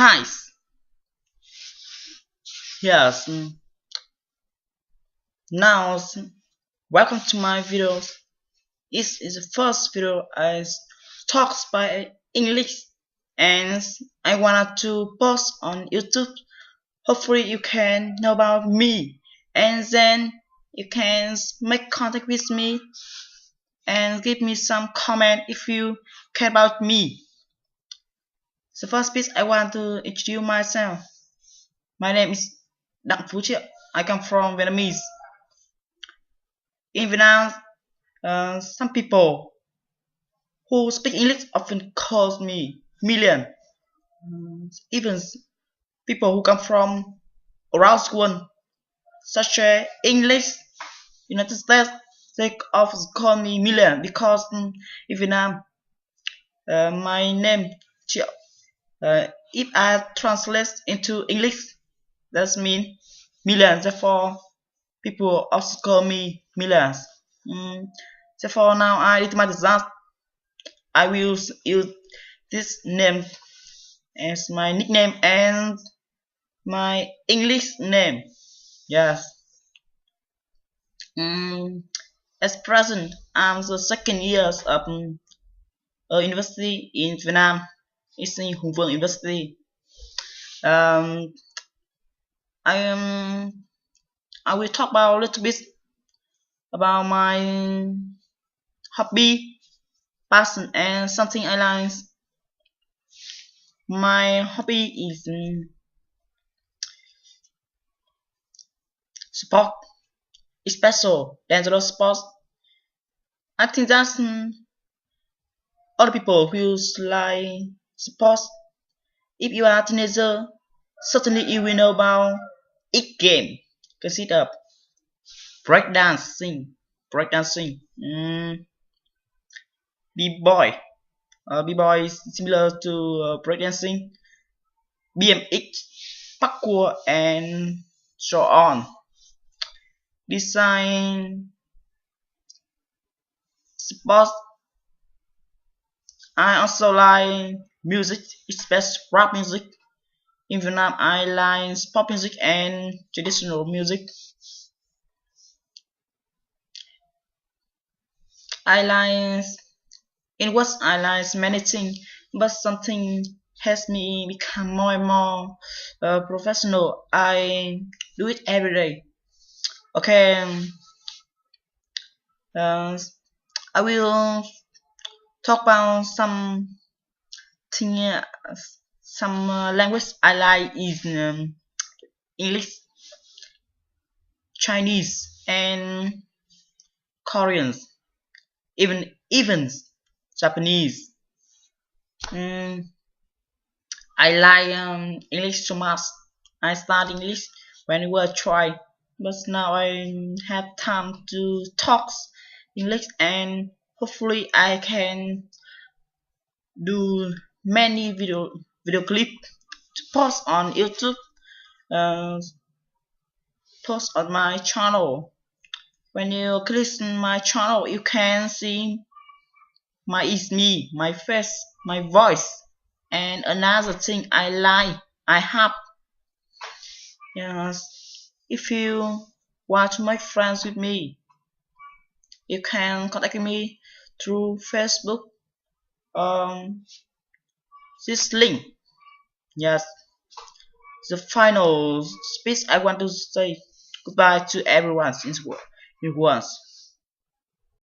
Hi, yes. Now, welcome to my videos. This is the first video I talks by English, and I wanted to post on YouTube. Hopefully, you can know about me, and then you can make contact with me and give me some comment if you care about me. The first piece I want to introduce myself. My name is Đặng Phú Triệu. I come from Vietnamese. In Vietnam, some people who speak English often call me Million. Even people who come from around the world, such as English, United States, they often call me Million because in Vietnam, my name, if I translate into English, that means million. Therefore, people also call me Millions. Therefore, now I did my design. I will use this name as my nickname and my English name. Yes. As present, I'm the second year of university in Vietnam. It's in Hùng Vương University. I will talk about a little bit about my hobby, passion, and something I like. My hobby is sport, especially dangerous sports. I think that other people who like sports. If you are a teenager, certainly you will know about each game. Consider breakdancing, b-boy. B-boy is similar to breakdancing, BMX, parkour, and so on. Design sports. I also like music, especially rap music. In Vietnam, I like pop music and traditional music. I like in what I like many things, but something has me become more and more professional. I do it every day. Okay, I will talk about some thing, some language I like is English, Chinese, and Korean, even Japanese. I like English so much. I start English when I was a child, but now I have time to talk English, and hopefully I can do many video clip to post on YouTube, uh, post on my channel. When you click on my channel, you can see my face, my voice, and another thing I have. Yes, if you want to make friends with me, you can contact me through Facebook. This link. Yes, the final speech I want to say goodbye to everyone in once.